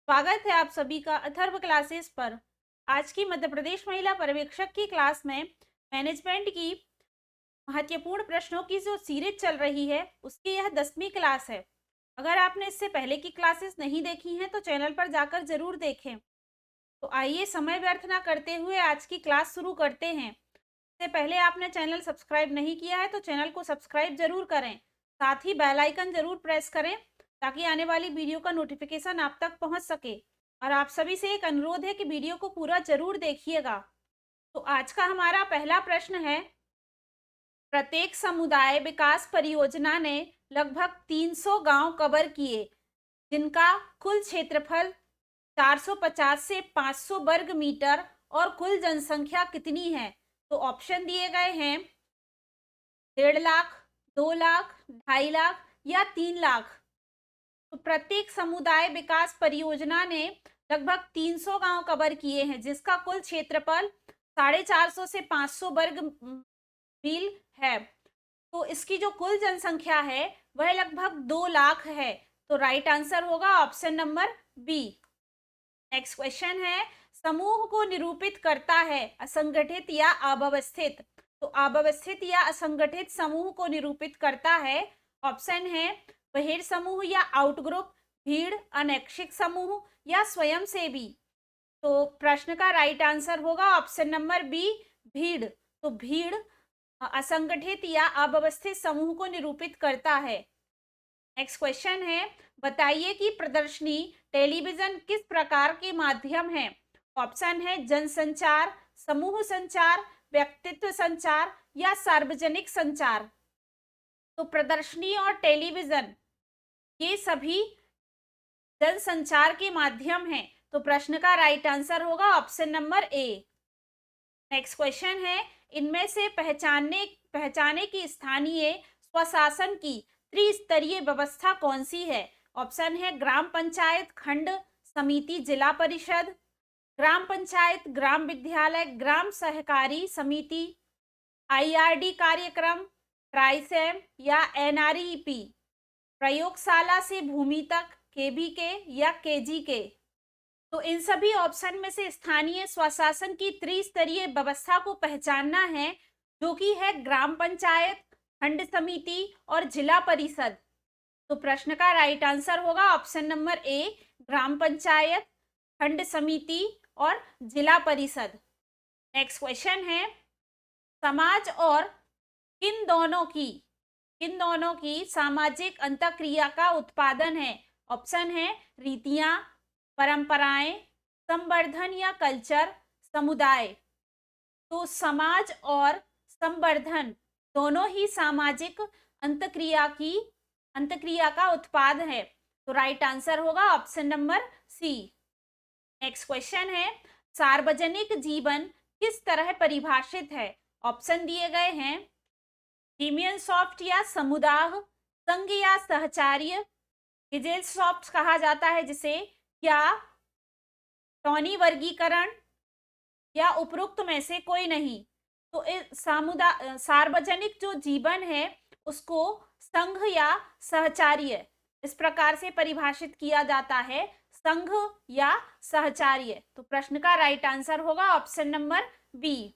स्वागत है आप सभी का अथर्व क्लासेस पर। आज की मध्य प्रदेश महिला पर्यवेक्षक की क्लास में मैनेजमेंट की महत्वपूर्ण प्रश्नों की जो सीरीज चल रही है उसकी यह 10वीं क्लास है। अगर आपने इससे पहले की क्लासेस नहीं देखी हैं तो चैनल पर जाकर जरूर देखें। तो आइए समय व्यर्थ ना करते हुए आज की क्लास शुरू करते हैं। इससे पहले आपने चैनल सब्सक्राइब नहीं किया है तो चैनल को सब्सक्राइब जरूर करें। साथ ही बेल आइकन जरूर प्रेस करें ताकि आने वाली वीडियो का नोटिफिकेशन आप तक पहुंच सके। और आप सभी से एक अनुरोध है कि वीडियो को पूरा जरूर देखिएगा। तो आज का हमारा पहला प्रश्न है, प्रत्येक समुदाय विकास परियोजना ने लगभग 300 गांव कवर किए जिनका कुल क्षेत्रफल 450 से 500 वर्ग मीटर और कुल जनसंख्या कितनी है। तो ऑप्शन दिए गए हैं 1.5 लाख, 2 लाख, 2.5 लाख या 3 लाख। तो प्रत्येक समुदाय विकास परियोजना ने लगभग 300 गांव कवर किए हैं जिसका कुल क्षेत्रफल 450 से 500 वर्ग मील है। तो इसकी जो कुल जनसंख्या है वह लगभग 2 लाख है। तो राइट आंसर होगा option number B. Next question है, समूह को निरूपित करता है असंगठित या अव्यवस्थित। तो अव्यवस्थित या असंगठित समूह को निरूपित करता है। ऑप्शन है बहिर्समूह या आउटग्रुप, भीड़, अनैच्छिक समूह या स्वयंसेवी। तो प्रश्न का राइट आंसर होगा ऑप्शन नंबर बी, भीड़। तो भीड़ असंगठित या अव्यवस्थित समूह को निरूपित करता है। नेक्स्ट क्वेश्चन है, बताइए कि प्रदर्शनी टेलीविजन किस प्रकार के माध्यम है। ऑप्शन है जनसंचार, समूह संचार, व्यक्तित्व संचार या सार्वजनिक संचार। तो प्रदर्शनी और टेलीविजन ये सभी जनसंचार के माध्यम हैं। तो प्रश्न का राइट आंसर होगा option number A. Next question है, इनमें से पहचाने की स्थानीय स्वशासन की त्रिस्तरीय व्यवस्था कौन सी है। ऑप्शन है ग्राम पंचायत, खंड समिति, जिला परिषद, ग्राम पंचायत, ग्राम विद्यालय, ग्राम सहकारी समिति, आईआरडी कार्यक्रम, ट्राइसेम या एनआरईपी। प्रयोगशाला से भूमि तक, केबीके या केजीके। तो इन सभी ऑप्शन में से स्थानीय स्वशासन की त्रिस्तरीय व्यवस्था को पहचानना है जो कि है ग्राम पंचायत, खंड समिति और जिला परिषद। तो प्रश्न का राइट आंसर होगा ऑप्शन नंबर ए, ग्राम पंचायत, खंड समिति और जिला परिषद। नेक्स्ट क्वेश्चन है, समाज और किन दोनों की सामाजिक अंतःक्रिया का उत्पादन है। ऑप्शन है रीतियां, परंपराएं, संवर्धन या कल्चर, समुदाय। तो समाज और संवर्धन दोनों ही सामाजिक अंतःक्रिया का उत्पाद है। तो राइट आंसर होगा option number C. Next question है, सार्वजनिक जीवन किस तरह परिभाषित है। ऑप्शन दिए गए हैं हीमियन सॉफ्ट या समुदाय, संघ या सहचार्य, हिजेल सॉफ्ट कहा जाता है जिसे, या टॉनी वर्गीकरण, या उपरोक्त में से कोई नहीं। तो सार्वजनिक जो जीवन है उसको संघ या सहचार्य इस प्रकार से परिभाषित किया जाता है, संघ या सहचार्य। तो प्रश्न का राइट आंसर होगा option number B.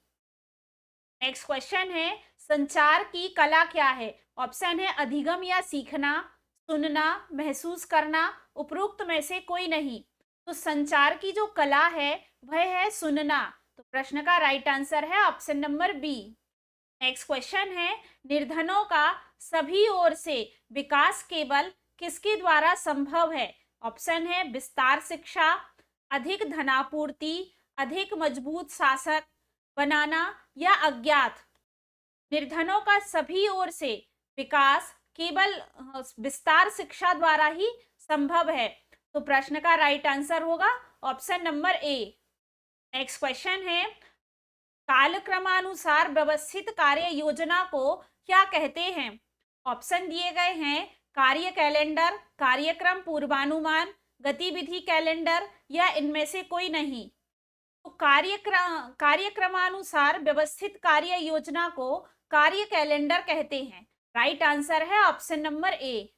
Next question है, संचार की कला क्या है। ऑप्शन है अधिगम या सीखना, सुनना, महसूस करना, उपरोक्त में से कोई नहीं। तो संचार की जो कला है वह है सुनना। तो प्रश्न का राइट आंसर है option number B. Next question है, निर्धनों का सभी ओर से विकास केवल किसके द्वारा संभव है। ऑप्शन है विस्तार शिक्षा, अधिक धनापूर्ति, अधिक मजबूत शासक बनाना या अज्ञात। निर्धनों का सभी ओर से विकास केवल विस्तार शिक्षा द्वारा ही संभव है। तो प्रश्न का राइट आंसर होगा option number A. Next question है, कालक्रमानुसार व्यवस्थित कार्य योजना को क्या कहते हैं। ऑप्शन दिए गए हैं कार्य कैलेंडर, कार्यक्रम पूर्वानुमान, गतिविधि कैलेंडर या इनमें से कोई नहीं। तो कार्यक्रमानुसार व्यवस्थित कार्य योजना को कार्य कैलेंडर कहते हैं। राइट आंसर है option number A.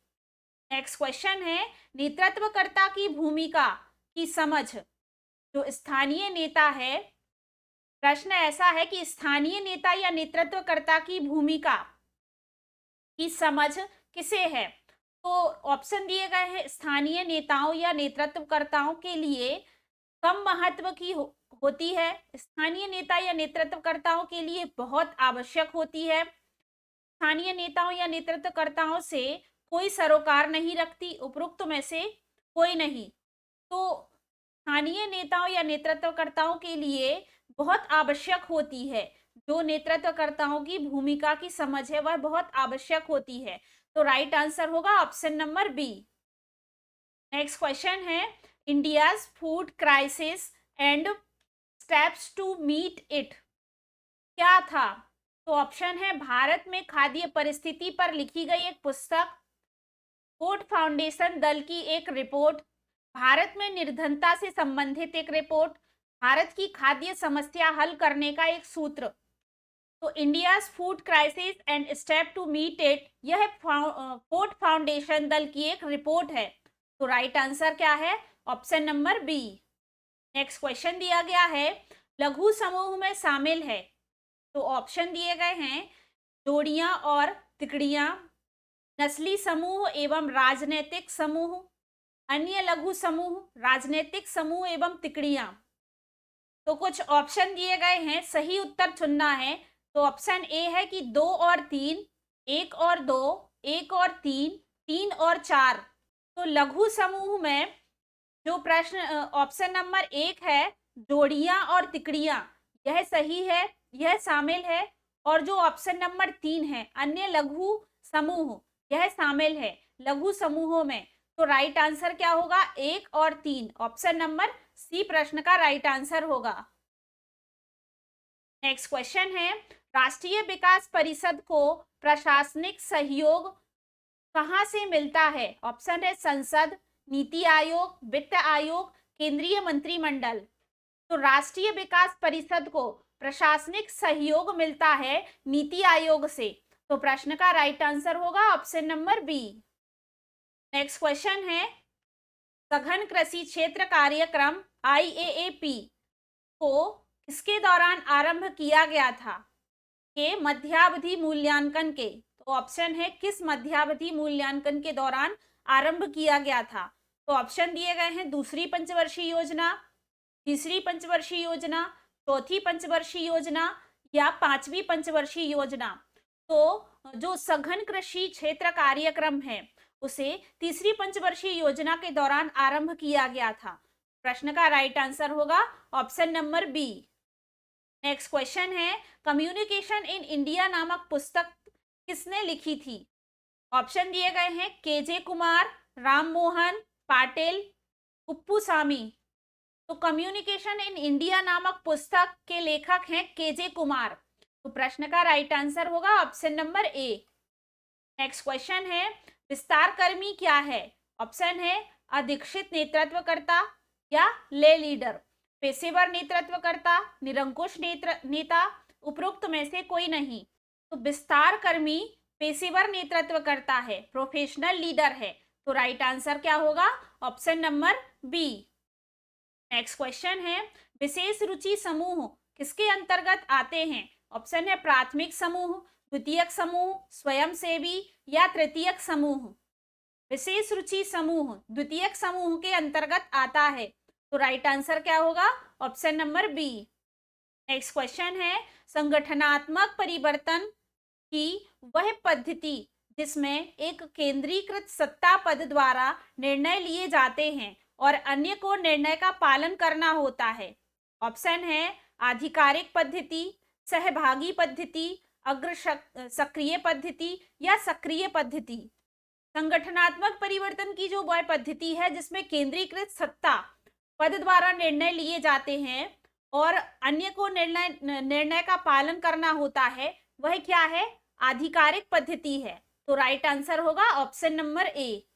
Next question है, नेतृत्वकर्ता की भूमिका की समझ, जो स्थानीय नेता है, प्रश्न ऐसा है कि स्थानीय नेता या नेतृत्वकर्ता की भूमिका की समझ किसे है? तो ऑप्शन दिए गए हैं, स्थानीय नेताओं या नेतृत्वकर्ताओं के लिए कम महत्व की होती है, स्थानीय नेता या नेतृत्वकर्ताओं के लिए बहुत आवश्यक होती है, स्थानीय नेताओं या नेतृत्वकर्ताओं से कोई सरोकार नहीं रखती, उपरोक्त में से कोई नहीं। तो स्थानीय नेताओं या नेतृत्वकर्ताओं के लिए बहुत आवश्यक होती है, जो नेतृत्वकर्ताओं की भूमिका की समझ है वह बहुत आवश्यक होती है। तो राइट आंसर होगा option number B. Next question है, India's food crisis and steps to meet it क्या था? तो ऑप्शन है, भारत में खाद्य परिस्थिति पर लिखी गई एक पुस्तक, फूड फाउंडेशन दल की एक रिपोर्ट, भारत में निर्धनता से संबंधित एक रिपोर्ट, भारत की खाद्य समस्या हल करने का एक सूत्र। तो India's food crisis and step to meet it, यह फूड फाउंडेशन दल की एक रिपोर्ट है। तो राइट आंसर क्या है? Option number B. Next question दिया गया है, लघु समूह में शामिल है। तो ऑप्शन दिए गए हैं, जोड़ियां और तिकड़ियां, नस्ली समूह एवं राजनीतिक समूह, अन्य लघु समूह, राजनीतिक समूह एवं तिकड़ियां। तो कुछ ऑप्शन दिए गए हैं, सही उत्तर चुनना है। तो ऑप्शन ए है कि 2 और 3, 1 और 2, 1 और 3, 3 और 4। तो लघु समूह में जो प्रश्न ऑप्शन नंबर 1 है, जोड़ियां और तिकड़ियां, यह सही है, यह शामिल है। और जो ऑप्शन नंबर 3 है, अन्य लघु समूह, यह शामिल है लघु समूहों में। तो राइट आंसर क्या होगा? 1 और 3, ऑप्शन नंबर सी प्रश्न का राइट आंसर होगा। नेक्स्ट क्वेश्चन है, राष्ट्रीय विकास परिषद को प्रशासनिक सहयोग कहां से मिलता है? ऑप्शन है, संसद, नीति आयोग, वित्त आयोग, केंद्रीय मंत्रिमंडल। तो राष्ट्रीय विकास परिषद को प्रशासनिक सहयोग मिलता है नीति आयोग से। तो प्रश्न का राइट आंसर होगा option number B. Next question है, सघन कृषि क्षेत्र कार्यक्रम IAAP को किसके दौरान आरंभ किया गया था? के मध्यावधि मूल्यांकन के। तो ऑप्शन है, किस मध्यावधि मूल्यांकन के दौरान आरंभ किया गया था? तो ऑप्शन दिए गए हैं, दूसरी पंचवर्षीय योजना, तीसरी पंचवर्षीय योजना, चौथी पंचवर्षीय योजना या पांचवी पंचवर्षीय योजना। तो जो सघन कृषि क्षेत्र कार्यक्रम है उसे तीसरी पंचवर्षीय योजना के दौरान आरंभ किया गया था। प्रश्न का राइट आंसर होगा option number B. Next question है, कम्युनिकेशन इन इंडिया नामक पुस्तक किसने लिखी थी? ऑप्शन दिए गए हैं, KJ कुमार, राम मोहन पाटिल, कुप्पुस्वामी। तो कम्युनिकेशन इन इंडिया नामक पुस्तक के लेखक हैं KJ कुमार। तो प्रश्न का राइट आंसर होगा option number A. Next question है, विस्तार कर्मी क्या है? ऑप्शन है, अधीक्षित नेतृत्वकर्ता या ले लीडर, पेशेवर नेतृत्वकर्ता, निरंकुश नेता, उपरोक्त में से कोई नहीं। तो विस्तार कर्मी पेशेवर नेतृत्वकर्ता है, प्रोफेशनल लीडर है। तो राइट आंसर क्या होगा? Option number B. Next question है, विशेष रुचि समूह किसके अंतर्गत आते हैं? ऑप्शन है, प्राथमिक समूह, द्वितीयक समूह, स्वयंसेवी या तृतीयक समूह। विशेष रुचि समूह द्वितीयक समूह के अंतर्गत आता है। तो राइट आंसर क्या होगा? Option number B. Next question है, संगठनात्मक परिवर्तन की वह पद्धति जिसमें एक केंद्रीकृत सत्ता पद द्वारा निर्णय लिए जाते हैं और अन्य को निर्णय का पालन करना होता है। ऑप्शन है, आधिकारिक पद्धति, सहभागी पद्धति, अग्र सक्रिय पद्धति या सक्रिय पद्धति। संगठनात्मक परिवर्तन की जो वह पद्धति है जिसमें केंद्रीकृत सत्ता पद द्वारा निर्णय लिए जाते हैं और अन्य को निर्णय का पालन करना होता है, वह क्या है? आधिकारिक पद्धति है। तो राइट आंसर होगा option number A.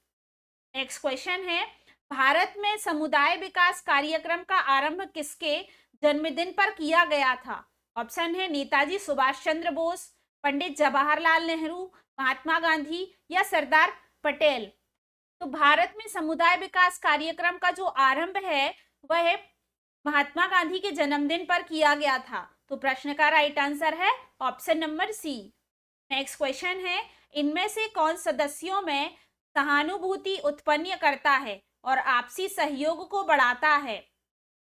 Next question है, भारत में समुदाय विकास कार्यक्रम का आरंभ किसके जन्मदिन पर किया गया था? ऑप्शन है, नेताजी सुभाष चंद्र बोस, पंडित जवाहरलाल नेहरू, महात्मा गांधी या सरदार पटेल। तो भारत में समुदाय विकास कार्यक्रम का जो आरंभ है वह महात्मा गांधी के जन्मदिन पर किया गया था। तो प्रश्न का राइट आंसर है option number C. Next question है, इनमें से कौन सदस्यों में सहानुभूति उत्पन्न करता है और आपसी सहयोग को बढ़ाता है?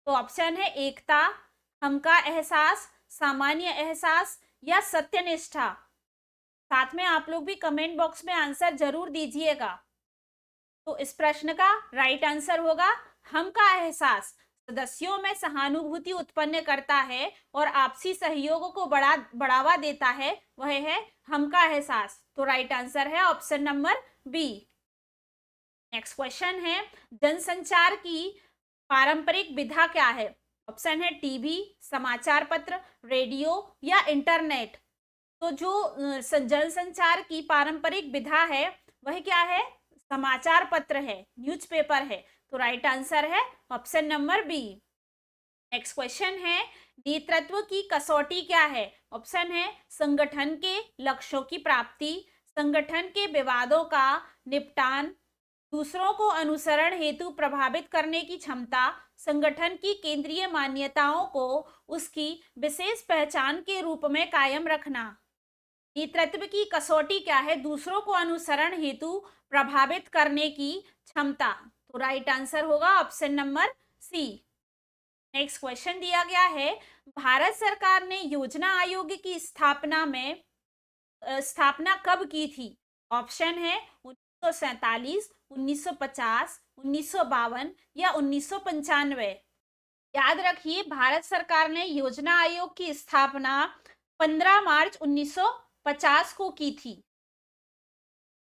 तो ऑप्शन है एकता, हम का एहसास, सामान्य एहसास या सत्यनिष्ठा। साथ में आप लोग भी कमेंट बॉक्स में आंसर जरूर दीजिएगा। तो इस प्रश्न का राइट आंसर होगा हम का एहसास सदस्यों में सहानुभूति उत्पन्न करता है और आपसी सहयोग को बढ़ावा देता है, वह है हम का एहसास। तो राइट आंसर है option number B. Next question है, जनसंचार की पारंपरिक विधा क्या है? ऑप्शन है टीवी, समाचार पत्र, रेडियो या इंटरनेट। तो जो जनसंचार की पारंपरिक विधा है वह क्या है? समाचार पत्र है, न्यूज़पेपर है। तो राइट आंसर है option number B. Next question है, नेतृत्व की कसौटी क्या है? ऑप्शन है संगठन के लक्ष्यों की प्राप्ति, संगठन के विवादों का निपटान, दूसरों को अनुसरण हेतु प्रभावित करने की क्षमता, संगठन की केंद्रीय मान्यताओं को उसकी विशेष पहचान के रूप में कायम रखना। नेतृत्व की कसौटी क्या है? दूसरों को अनुसरण हेतु प्रभावित करने की क्षमता। तो राइट आंसर होगा option number C. Next question दिया गया है, भारत सरकार ने योजना आयोग की स्थापना कब की थी? ऑप्शन है 1947, 1950, 1952 या 1995। याद रखिए भारत सरकार ने योजना आयोग की स्थापना 15 मार्च 1950 को की थी।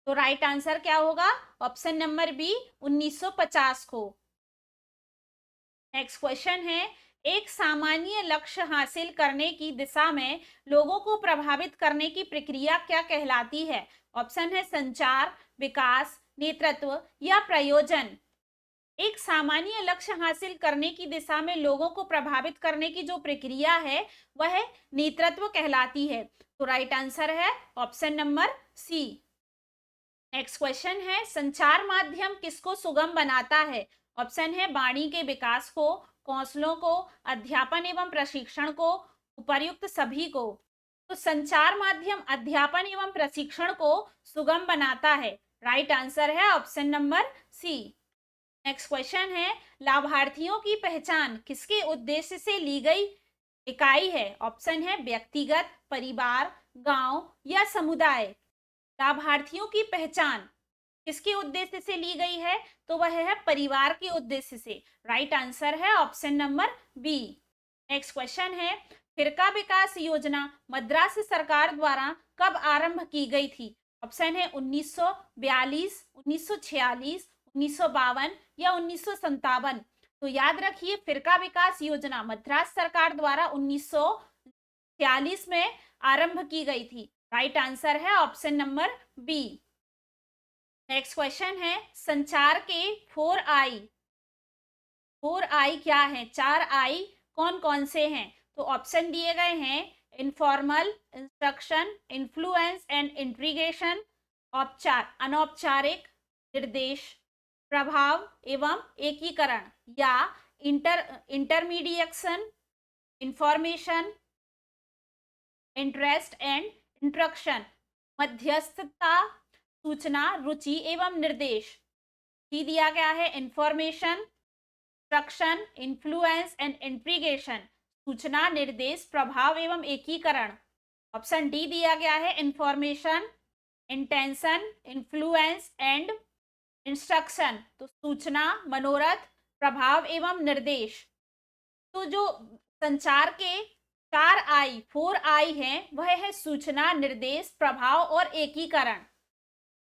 तो राइट आंसर क्या होगा? ऑप्शन नंबर बी 1950 को। नेक्स्ट क्वेश्चन है, एक सामान्य लक्ष्य हासिल करने की दिशा में लोगों को प्रभावित करने की प्रक्रिया क्या कहलाती है? ऑप्शन है संचार, विकास, नेतृत्व या प्रयोजन। एक सामान्य लक्ष्य हासिल करने की दिशा में लोगों को प्रभावित करने की जो प्रक्रिया है वह नेतृत्व कहलाती है। तो राइट आंसर है option number C. Next question है, संचार माध्यम किसको सुगम बनाता है? ऑप्शन है वाणी के विकास को, कौशलों को, अध्यापन एवं प्रशिक्षण को, उपर्युक्त सभी को। तो संचार माध्यम अध्यापन एवं प्रशिक्षण को सुगम बनाता है। राइट आंसर है option number C. Next question है, लाभार्थियों की पहचान किसके उद्देश्य से ली गई इकाई है? ऑप्शन है व्यक्तिगत, परिवार, गांव या समुदाय। लाभार्थियों की पहचान किसके उद्देश्य से ली गई है? तो वह है परिवार के उद्देश्य से। राइट आंसर है option number B. Next question है, फिरका विकास योजना मद्रास सरकार द्वारा कब आरंभ की गई थी? ऑप्शन है 1942, 1946, 1952 या 1957। तो याद रखिए फिरका विकास योजना मद्रास सरकार द्वारा 1946 में आरंभ की गई थी। राइट आंसर है option number B. Next question है, संचार के 4 आई क्या है? 4 आई कौन कौन से हैं? तो ऑप्शन दिए गए हैं informal, instruction, influence and integration, अनौपचारिक, निर्देश, प्रभाव एवं एकीकरण या intermediation, information, interest and instruction, मध्यस्थता, सूचना, रुचि एवं निर्देश। सी दिया गया है information, instruction, influence and integration, सूचना, निर्देश, प्रभाव एवं एकीकरण। ऑप्शन डी दिया गया है information, intention, influence and instruction. तो सूचना, मनोरथ, प्रभाव एवं निर्देश। तो जो संचार के 4 आई हैं वह है सूचना, निर्देश, प्रभाव और एकीकरण,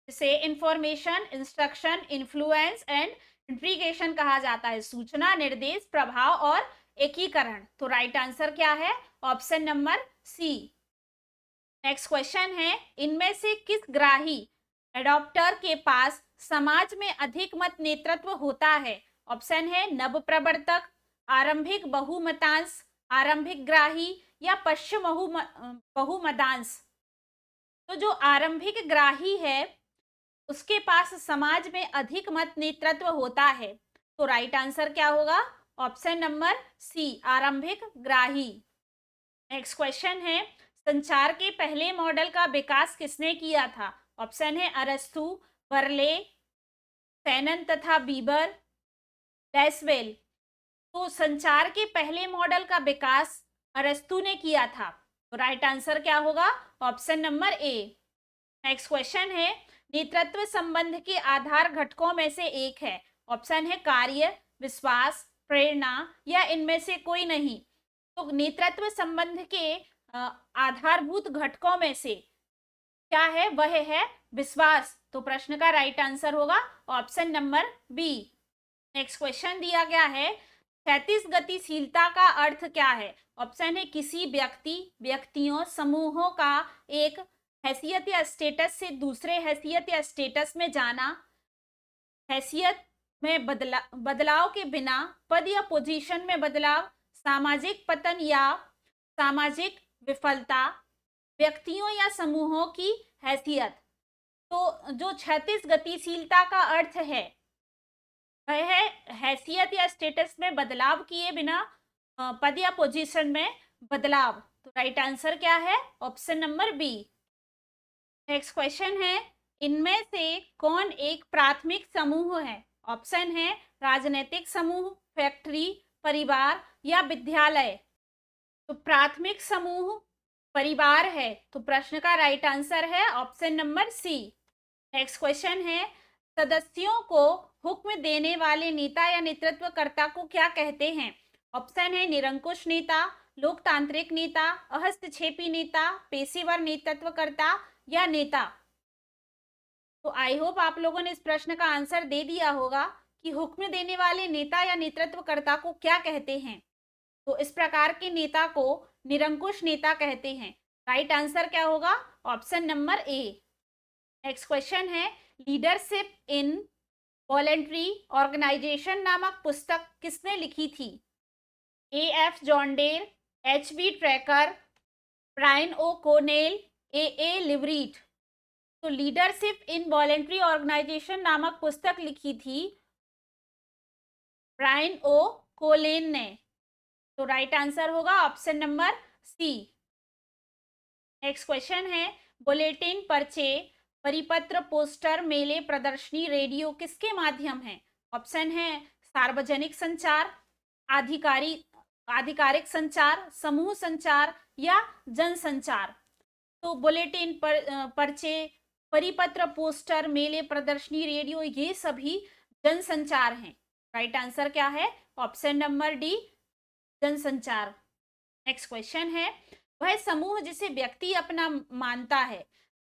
जिसे information, instruction, influence and integration कहा जाता है। सूचना, निर्देश, प्रभाव और एकीकरण। तो राइट आंसर क्या है? Option number C. Next question है, इनमें से किस ग्राही एडॉप्टर के पास समाज में अधिक मत नेतृत्व होता है? ऑप्शन है नवप्रवर्तक, आरंभिक बहुमतांश, आरंभिक ग्राही या पश्चिम बहुमतांश। तो जो आरंभिक ग्राही है उसके पास समाज में अधिक मत नेतृत्व होता है। तो राइट आंसर क्या होगा? ऑप्शन नंबर सी, आरंभिक ग्राही। नेक्स्ट क्वेश्चन है, संचार के पहले मॉडल का विकास किसने किया था? ऑप्शन है अरस्तु, बर्ले, फैनन तथा बीबर, लैसवेल। तो संचार के पहले मॉडल का विकास अरस्तु ने किया था। तो राइट आंसर क्या होगा? Option number A. Next question है, नेतृत्व संबंध के आधार घटकों में से एक है। ऑप्शन है कार्य, विश्वास, प्रेरणा या इनमें से कोई नहीं। तो नेतृत्व संबंध के आधारभूत घटकों में से क्या है? वह है विश्वास। तो प्रश्न का राइट आंसर होगा option number B. Next question दिया गया है, क्षैतिज गतिशीलता का अर्थ क्या है? ऑप्शन है किसी व्यक्ति, व्यक्तियों, समूहों का एक हैसियत या स्टेटस से दूसरे हैसियत या स्टेटस में जाना, हैसियत में बदलाव के बिना, पद या पोजीशन में बदलाव, सामाजिक पतन या सामाजिक विफलता, व्यक्तियों या समूहों की हैसियत। तो जो क्षैतिज गतिशीलता का अर्थ है वह है हैसियत या स्टेटस में बदलाव किए बिना पद या पोजीशन में बदलाव। तो राइट आंसर क्या है? Option number B. Next question है, इनमें से कौन एक प्राथमिक समूह है? ऑप्शन है राजनीतिक समूह, फैक्ट्री, परिवार या विद्यालय। तो प्राथमिक समूह परिवार है। तो प्रश्न का राइट आंसर है option number C. Next question है, सदस्यों को हुक्म देने वाले नेता या नेतृत्वकर्ता को क्या कहते हैं? ऑप्शन है निरंकुश नेता, लोकतांत्रिक नेता, अहस्तक्षेपी नेता, पेशेवर नेतृत्वकर्ता या नेता। तो आई होप आप लोगों ने इस प्रश्न का आंसर दे दिया होगा कि हुक्म देने वाले नेता या नेतृत्वकर्ता को क्या कहते हैं। तो इस प्रकार के नेता को निरंकुश नेता कहते हैं। राइट आंसर क्या होगा? Option number A. Next question है, लीडरशिप इन वॉलेंट्री ऑर्गेनाइजेशन नामक पुस्तक किसने लिखी थी? A.F. जॉन्डेर, H.B. ट्रैकर, ब्रायन ओ कोनेल, A.A. लिवरीट। तो लीडरशिप इन वॉलेंट्री ऑर्गेनाइजेशन नामक पुस्तक लिखी थी ब्रायन ओ कोलेन ने। तो राइट आंसर होगा option number C. Next question है, बुलेटिन, पर्चे, परिपत्र, पोस्टर, मेले, प्रदर्शनी, रेडियो किसके माध्यम है? ऑप्शन है सार्वजनिक संचार, आधिकारिक संचार, समूह संचार या जन संचार। तो बुलेटिन, पर्चे, परिपत्र, पोस्टर, मेले, प्रदर्शनी, रेडियो ये सभी जन संचार हैं। राइट आंसर क्या है? ऑप्शन नंबर डी, जनसंचार। नेक्स्ट क्वेश्चन है, वह समूह जिसे व्यक्ति अपना मानता है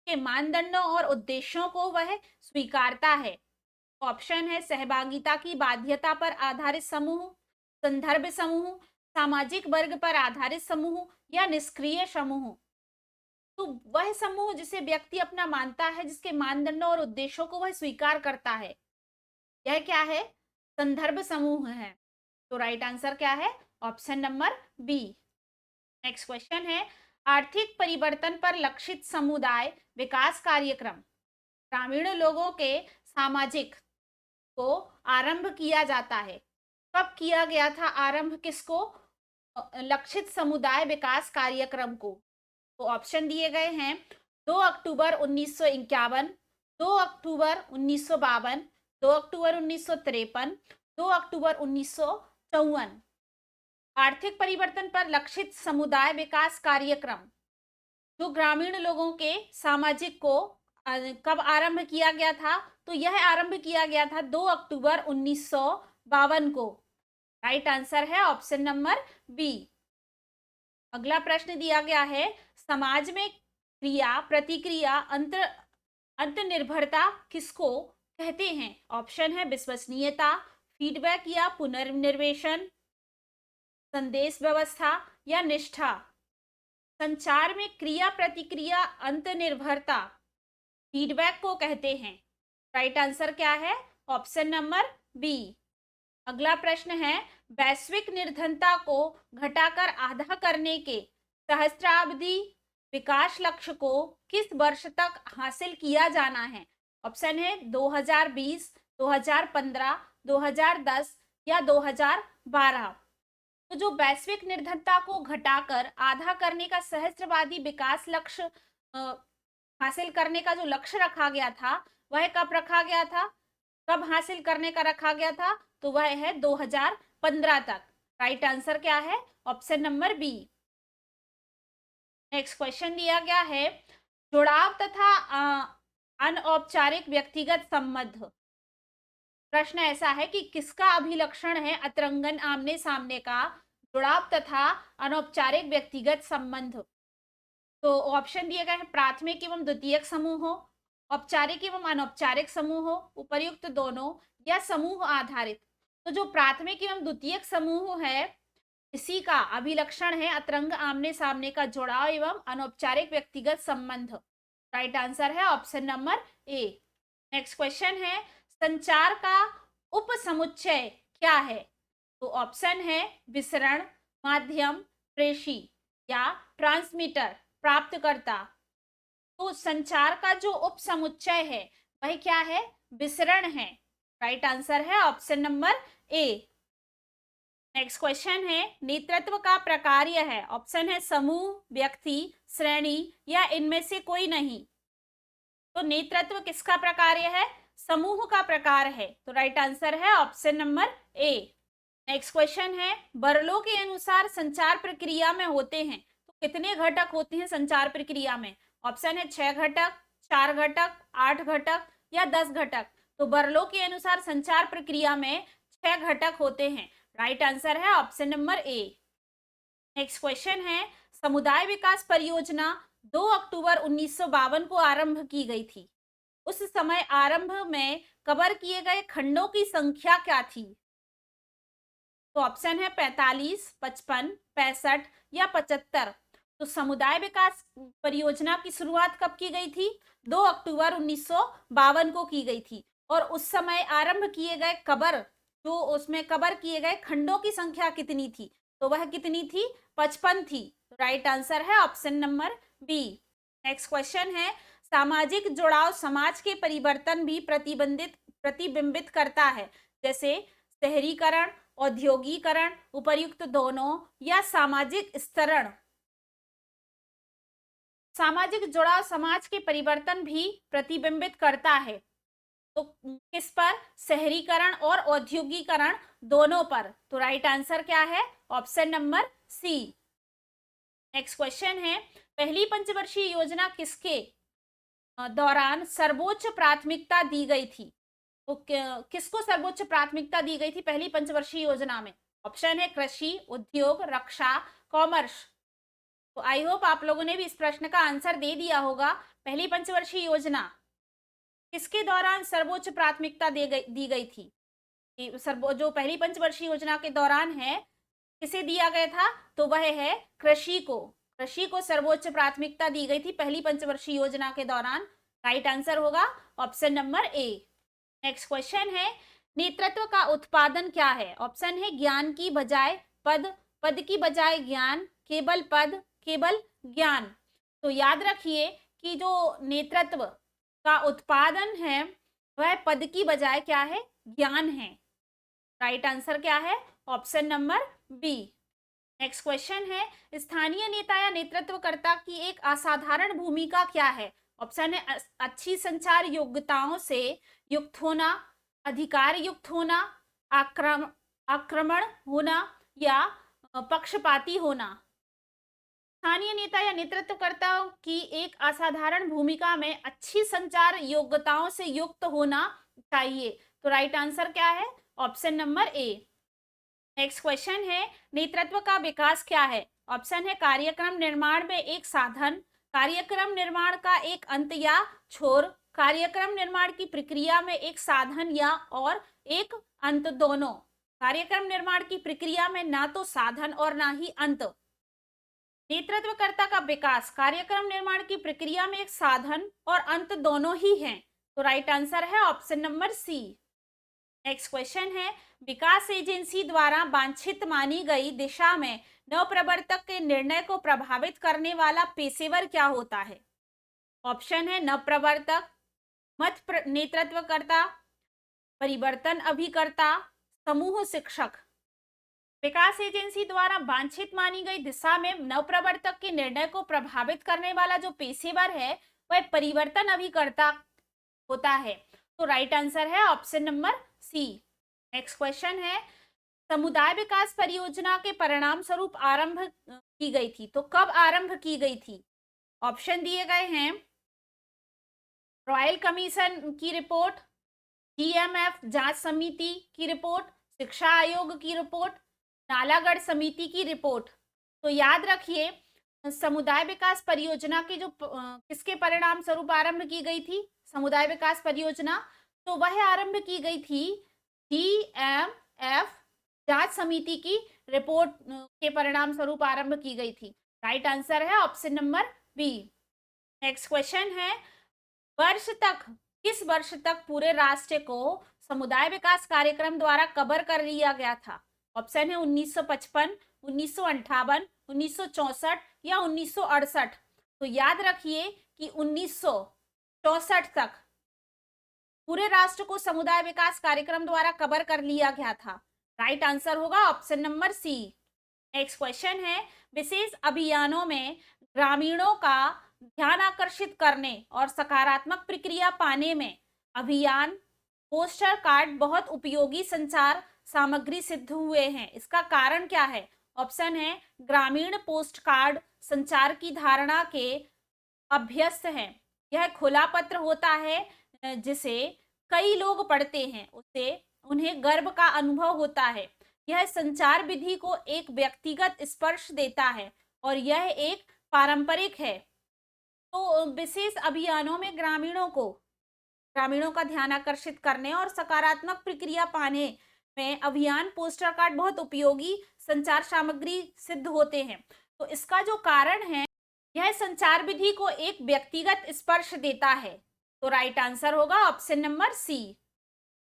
के मानदंडों और उद्देश्यों को वह स्वीकारता है। ऑप्शन है सहभागिता की बाध्यता पर आधारित समूह, संदर्भ समूह, सामाजिक वर्ग पर आधारित समूह या निष्क्रिय समूह। तो वह समूह जिसे व्यक्ति अपना मानता है, जिसके मानदंडों और उद्देश्यों को वह स्वीकार करता है, यह क्या है? संदर्भ समूह है। तो राइट आंसर क्या है? Option number B. Next question है, आर्थिक परिवर्तन पर लक्षित समुदाय विकास कार्यक्रम ग्रामीण लोगों के सामाजिक को आरंभ किया जाता है। कब किया गया था आरंभ? किसको? लक्षित समुदाय विकास कार्यक्रम को। तो ऑप्शन दिए गए हैं 2 अक्टूबर 1951, 2 अक्टूबर 1952, 2 अक्टूबर 1953, 2 अक्टूबर 1954। आर्थिक परिवर्तन पर लक्षित समुदाय विकास कार्यक्रम जो ग्रामीण लोगों के सामाजिक को कब आरंभ किया गया था? तो यह आरंभ किया गया था 2 अक्टूबर 1952 को। राइट आंसर है ऑप्शन नंबर बी। अगला प्रश्न दिया गया है, समाज में क्रिया, प्रतिक्रिया, अंतर्निर्भरता किसको कहते हैं? ऑप्शन है विश्वसनीयता, फीडबैक या पुनर्निर्देशन, संदेश व्यवस्था या निष्ठा। संचार में क्रिया, प्रतिक्रिया, अंतर्निर्भरता फीडबैक को कहते हैं। राइट आंसर क्या है? Option number B. अगला प्रश्न है, वैश्विक निर्धनता को घटाकर आधा करने के सहस्त्राब्दी विकास लक्ष्य को किस वर्ष तक हासिल किया जाना है? ऑप्शन है 2020, 2015, 2010 या 2012। तो जो वैश्विक निर्धनता को घटाकर आधा करने का सहस्त्रवादी विकास लक्ष्य हासिल करने का जो लक्ष्य रखा गया था, वह कब रखा गया था, कब हासिल करने का रखा गया था? तो वह है 2015 तक। राइट आंसर क्या है? Option number B. Next question दिया गया है, जुड़ाव तथा अनौपचारिक व्यक्तिगत संबंध। प्रश्न ऐसा है कि किसका अभिलक्षण है अतरंगन आमने सामने का जुड़ाव तथा अनौपचारिक व्यक्तिगत संबंध? तो ऑप्शन दिए गए हैं, प्राथमिक एवं द्वितीयक समूह हो, औपचारिक एवं अनौपचारिक समूह हो, उपर्युक्त दोनों, या समूह आधारित। तो जो प्राथमिक एवं द्वितीयक समूह है, इसी का अभिलक्षण है अतरंग आमने सामने का जुड़ाव एवं अनौपचारिक व्यक्तिगत संबंध। राइट आंसर है option number A. Next question है, संचार का उपसमुच्चय क्या है? तो ऑप्शन है विसरण, माध्यम, प्रेषी या ट्रांसमीटर, प्राप्तकर्ता। तो संचार का जो उपसमुच्चय है वह क्या है? विसरण है। राइट आंसर है option number A. Next question है, नेतृत्व का प्रकार है, ऑप्शन है समूह, व्यक्ति, श्रेणी या इनमें से कोई नहीं। तो नेतृत्व किसका प्रकार है? समूह का प्रकार है। तो राइट आंसर है option number A. Next question है, बर्लो के अनुसार संचार प्रक्रिया में होते हैं तो कितने घटक होते हैं संचार प्रक्रिया में? ऑप्शन है 6 घटक, 4 घटक, 8 घटक या 10 घटक। तो बर्लो के अनुसार संचार प्रक्रिया में 6 घटक होते हैं। राइट आंसर है option number A. Next question है, समुदाय विकास परियोजना 2 अक्टूबर 1952 को आरंभ की गई थी। उस समय आरंभ में कवर किए गए खंडों की संख्या क्या थी? तो ऑप्शन है 45, 55, 65 या 75। तो समुदाय विकास परियोजना की शुरुआत कब की गई थी? 2 अक्टूबर 1952 को की गई थी। और उस समय आरंभ किए गए जो उसमें कवर किए गए खंडों की संख्या कितनी थी? तो वह कितनी थी? 55 थी। राइट आंसर है option number B. Next question है, सामाजिक जुड़ाव समाज के परिवर्तन भी प्रतिबिंबित करता है, जैसे शहरीकरण, औद्योगिकरण, उपर्युक्त दोनों या सामाजिक स्तरण। सामाजिक जुड़ाव समाज के परिवर्तन भी प्रतिबिंबित करता है। तो किस पर? शहरीकरण और औद्योगिकरण, दोनों पर। तो राइट आंसर क्या है? Option number C. Next question है, पहली पंचवर्षीय योजना किसके दौरान सर्वोच्च प्राथमिकता दी गई थी? तो किसको सर्वोच्च प्राथमिकता दी गई थी पहली पंचवर्षीय योजना में? ऑप्शन है कृषि, उद्योग, रक्षा, कॉमर्स। तो आई होप आप लोगों ने भी इस प्रश्न का आंसर दे दिया होगा। पहली पंचवर्षीय योजना किसके दौरान सर्वोच्च प्राथमिकता दी गई थी? जो पहली पंचवर्षीय योजना के दौरान है, किसे दिया गया था? तो वह है कृषि को। कृषि को सर्वोच्च प्राथमिकता दी गई थी पहली पंचवर्षीय योजना के दौरान। राइट आंसर होगा option number A. Next question है, नेतृत्व का उत्पादन क्या है? ऑप्शन है ज्ञान की बजाय पद, पद की बजाय ज्ञान, केवल पद, केवल ज्ञान। तो याद रखिए कि जो नेतृत्व का उत्पादन है वह पद की बजाय क्या है? ज्ञान है। राइट आंसर क्या है? Option number B. Next question है, स्थानीय नेता या नेतृत्वकर्ता की एक असाधारण भूमिका क्या है? ऑप्शन है अच्छी संचार योग्यताओं से युक्त होना, अधिकार युक्त होना, आक्रमण होना या पक्षपाती होना। स्थानीय नेता या नेतृत्वकर्ता की एक असाधारण भूमिका में अच्छी संचार योग्यताओं से युक्त होना चाहिए। तो राइट आंसर क्या है? Option number A. Next question है, नेतृत्व का विकास क्या है? ऑप्शन है कार्यक्रम निर्माण में एक साधन, कार्यक्रम निर्माण का एक अंत या छोर, कार्यक्रम निर्माण की प्रक्रिया में एक साधन या और एक अंत, दोनों। कार्यक्रम निर्माण की प्रक्रिया में ना तो साधन और ना ही अंत। नेतृत्वकर्ता का विकास कार्यक्रम निर्माण की प्रक्रिया में एक साधन और अंत दोनों ही हैं। तो राइट आंसर है option number C. Next question है, विकास एजेंसी द्वारा वांछित मानी गई दिशा में नवप्रवर्तक के निर्णय को प्रभावित करने वाला पेशेवर क्या होता है? ऑप्शन है नवप्रवर्तक, नेतृत्वकर्ता, परिवर्तन अभिकर्ता, समूह शिक्षक। विकास एजेंसी द्वारा वांछित मानी गई दिशा में नवप्रवर्तक के निर्णय को प्रभावित करने वाला जो पेशेवर है वह परिवर्तन अभिकर्ता होता है। तो राइट आंसर है option number C. Next question है, समुदाय विकास परियोजना के परिणाम स्वरूप आरंभ की गई थी, तो कब आरंभ की गई थी? ऑप्शन दिए गए हैं, रॉयल कमीशन की रिपोर्ट, जीएमएफ जांच समिति की रिपोर्ट, शिक्षा आयोग की रिपोर्ट, नालागढ़ समिति की रिपोर्ट। तो याद रखिए, समुदाय विकास परियोजना की जो किसके परिणाम स्वरूप आरंभ की गई थी समुदाय विकास परियोजना, तो वह आरंभ की गई थी जीएमएफ जांच समिति की रिपोर्ट के परिणाम स्वरूप आरंभ की गई थी। राइट आंसर है option number B. Next question है, किस वर्ष तक पूरे राष्ट्र को समुदाय विकास कार्यक्रम द्वारा कवर कर लिया गया था? ऑप्शन है 1955, 1958, 1964 या 1968। तो याद रखिए कि 1964 तक पूरे राष्ट्र को समुदाय विकास कार्यक्रम द्वारा कवर कर लिया गया था। राइट आंसर होगा option number C. Next question है, विशेष अभियानों में ग्रामीणों का ध्यान आकर्षित करने और सकारात्मक प्रतिक्रिया पाने में अभियान पोस्टर कार्ड बहुत उपयोगी संचार सामग्री सिद्ध हुए हैं। इसका कारण क्या है? ऑप्शन है, ग्रामीण पोस्ट कार्ड संचार की धारणा के अभ्यस्त हैं। यह खुला पत्र होता है जिसे कई लोग पढ़ते हैं, उससे उन्हें गर्व का अनुभव होता है। यह संचार विधि को एक व्यक्तिगत स्पर्श देता है और यह एक पारंपरिक है। तो विशेष अभियानों में ग्रामीणों का ध्यान आकर्षित करने और सकारात्मक प्रतिक्रिया पाने में अभियान पोस्टर कार्ड बहुत उपयोगी संचार सामग्री सिद्ध होते हैं। तो इसका जो कारण है, यह संचार विधि को एक व्यक्तिगत स्पर्श देता है। तो राइट आंसर होगा option number C.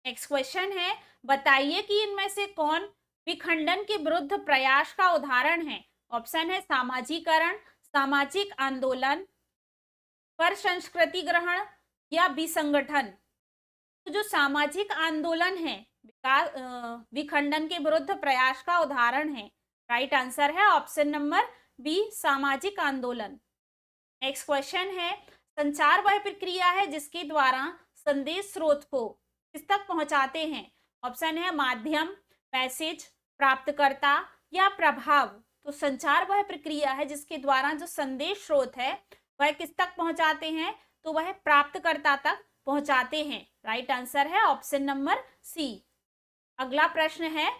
Next question है, बताइए कि इनमें से कौन विखंडन के विरुद्ध प्रयास का उदाहरण है? ऑप्शन है, सामाजिकरण, सामाजिक आंदोलन, पर संस्कृति ग्रहण या विसंगठन। तो जो सामाजिक आंदोलन है विखंडन के विरुद्ध प्रयास का उदाहरण है। राइट आंसर है ऑप्शन नंबर बी, सामाजिक आंदोलन। नेक्स्ट क्वेश्चन है, संचार वह प्रक्रिया है जिसके द्वारा संदेश स्रोत को किस तक पहुंचाते हैं? ऑप्शन है, माध्यम, मैसेज, प्राप्तकर्ता या प्रभाव। तो संचार वह प्रक्रिया है जिसके द्वारा जो संदेश स्रोत है वह किस तक पहुंचाते हैं? तो वह प्राप्तकर्ता तक पहुंचाते हैं। राइट आंसर है ऑप्शन नंबर सी। अगला प्रश्न है,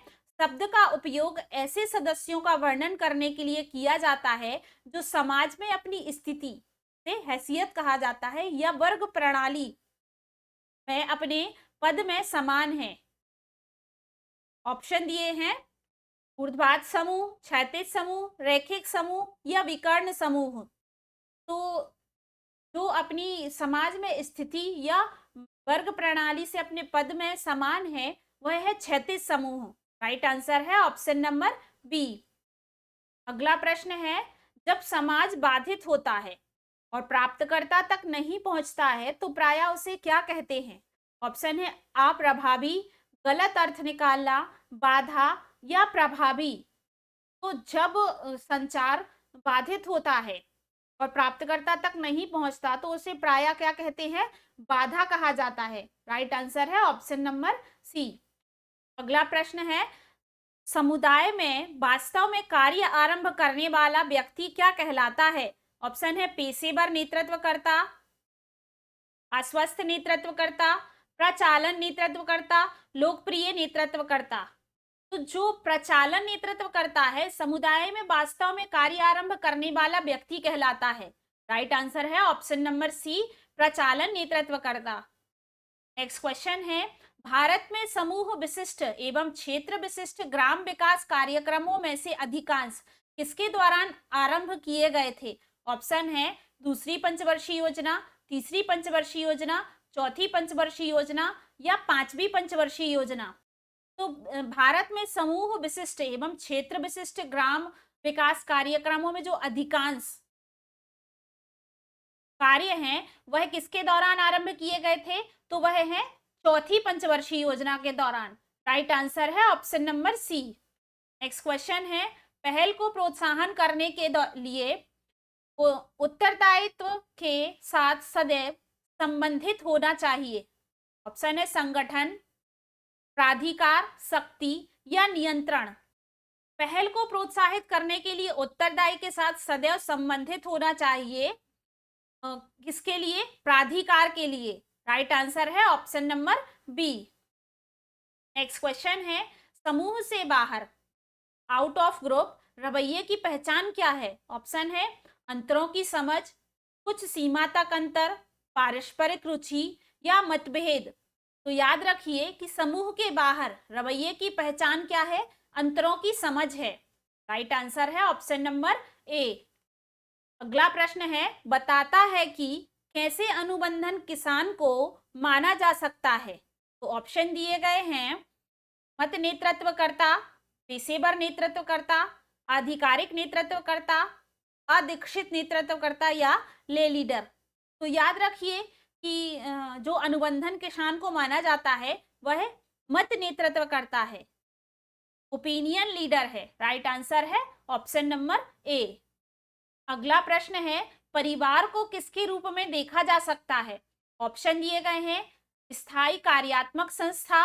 शब्द का उपयोग ऐसे सदस्यों का वर्णन करने के लिए किया जाता है जो समाज में अपनी स्थिति से हैसियत कहा जाता है या वर्ग प्रणाली में अपने पद में समान है। ऑप्शन दिए हैं, ऊर्ध्वाधर समूह, क्षैतिज समूह, रैखिक समूह या विकर्ण समूह। तो जो अपनी समाज में स्थिति या वर्ग प्रणाली से अपने पद में समान है वह है क्षैतिज समूह। राइट आंसर है ऑप्शन नंबर बी। अगला प्रश्न है, जब समाज बाधित होता है और प्राप्तकर्ता तक नहीं पहुंचता है तो प्रायः उसे क्या कहते हैं? ऑप्शन है, अप्रभावी, गलत अर्थ निकालना, बाधा या प्रभावी। तो जब संचार बाधित होता है और प्राप्तकर्ता तक नहीं पहुंचता तो उसे प्रायः क्या कहते हैं? बाधा कहा जाता है। राइट आंसर है ऑप्शन नंबर सी। अगला प्रश्न है, समुदाय में वास्तव में कार्य आरंभ करने वाला व्यक्ति क्या कहलाता है? ऑप्शन है, पेशेवर नेतृत्वकर्ता, आश्वस्त नेतृत्वकर्ता, प्रचालन नेतृत्वकर्ता, लोकप्रिय नेतृत्वकर्ता। तो जो प्रचालन नेतृत्व करता है समुदाय में वास्तव में कार्य आरंभ करने वाला व्यक्ति कहलाता है। राइट आंसर है ऑप्शन नंबर सी, प्रचालन नेतृत्व करता। नेक्स्ट क्वेश्चन है, भारत में समूह विशिष्ट एवं क्षेत्र विशिष्ट ग्राम विकास कार्यक्रमों में से अधिकांश किसके दौरान आरंभ किए गए थे? ऑप्शन है, दूसरी पंचवर्षीय योजना, तीसरी पंचवर्षीय योजना, चौथी पंचवर्षीय योजना या पांचवी पंचवर्षीय योजना। तो भारत में समूह विशिष्ट एवं क्षेत्र विशिष्ट ग्राम विकास कार्यक्रमों में जो अधिकांश कार्य हैं वह किसके दौरान आरंभ किए गए थे? तो वह है चौथी पंचवर्षीय योजना के दौरान। राइट आंसर है option number C. Next question है, पहल को प्रोत्साहन करने के लिए उत्तरदायित्व के साथ सदैव संबंधित होना चाहिए। ऑप्शन है संगठन, प्राधिकार, शक्ति या नियंत्रण। पहल को प्रोत्साहित करने के लिए उत्तरदायी के साथ सदैव संबंधित होना चाहिए। किसके लिए? प्राधिकार के लिए। राइट आंसर है option number B. Next question है, समूह से बाहर, आउट ऑफ ग्रुप रवैये की पहचान क्या है? ऑप्शन है अंतरों की समझ, कुछ सीमा तक अंतर, पारस्परिक रुचि या मतभेद। तो याद रखिए कि समूह के बाहर रवैये की पहचान क्या है? अंतरों की समझ है। राइट आंसर है ऑप्शन नंबर ए। अगला प्रश्न है, बताता है कि कैसे अनुबंधन किसान को माना जा सकता है। तो ऑप्शन दिए गए हैं, मत नेतृत्वकर्ता, पेशेवर नेतृत्वकर्ता, आधिकारिक नेतृत्वकर्ता, अदीक्षित नेतृत्वकर्ता या ले लीडर। तो याद रखिए कि जो अनुबंधन किसान को माना जाता है वह मत नेतृत्वकर्ता है, ओपिनियन लीडर है। राइट आंसर है ऑप्शन नंबर ए। अगला प्रश्न है, परिवार को किसके रूप में देखा जा सकता है? ऑप्शन दिए गए हैं, स्थायी कार्यात्मक संस्था,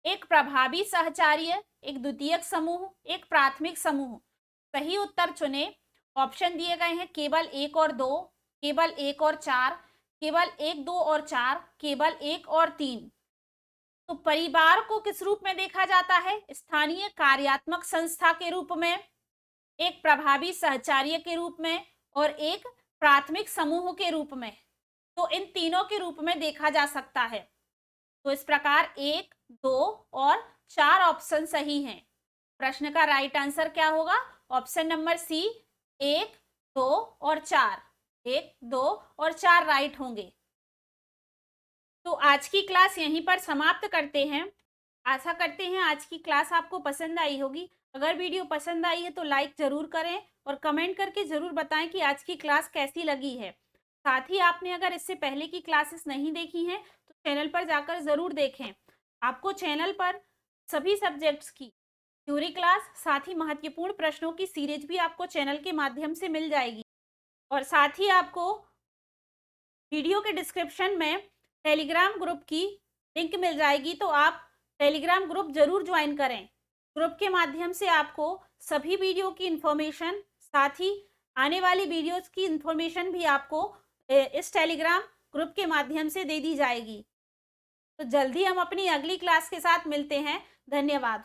एक प्रभावी सहचार्य, एक द्वितीयक समूह, एक प्राथमिक समूह। सही उत्तर चुने। ऑप्शन दिए गए हैं केवल 1 और 2, केवल 1 और 4, केवल 1, 2 और 4, केवल 1 और 3। तो परिवार को किस रूप में देखा जाता है? स्थानीय कार्यात्मक संस्था के रूप में, एक प्रभावी सहचार्य के रूप में और एक प्राथमिक समूह के रूप में। तो इन तीनों के रूप में देखा जा सकता है। तो इस प्रकार 1, 2 और 4 ऑप्शन सही हैं। प्रश्न का राइट आंसर क्या होगा? ऑप्शन नंबर सी, 1, 2 और 4। 1, 2 और 4 राइट होंगे। तो आज की क्लास यहीं पर समाप्त करते हैं। आशा करते हैं आज की क्लास आपको पसंद आई होगी। अगर वीडियो पसंद आई है तो लाइक ज़रूर करें और कमेंट करके ज़रूर बताएं कि आज की क्लास कैसी लगी है। साथ ही आपने अगर इससे पहले की क्लासेस नहीं देखी हैं तो चैनल पर जाकर ज़रूर देखें। आपको चैनल पर सभी सब्जेक्ट्स की थ्योरी क्लास, साथ ही महत्वपूर्ण प्रश्नों की सीरीज भी आपको चैनल के माध्यम से मिल जाएगी। और साथ ही आपको वीडियो के डिस्क्रिप्शन में टेलीग्राम ग्रुप की लिंक मिल जाएगी, तो आप टेलीग्राम ग्रुप जरूर ज्वाइन करें। ग्रुप के माध्यम से आपको सभी वीडियो की इंफॉर्मेशन, साथ ही आने वाली वीडियोस की इंफॉर्मेशन भी आपको इस टेलीग्राम ग्रुप के माध्यम से दे दी जाएगी। तो जल्दी हम अपनी अगली क्लास के साथ मिलते हैं। धन्यवाद।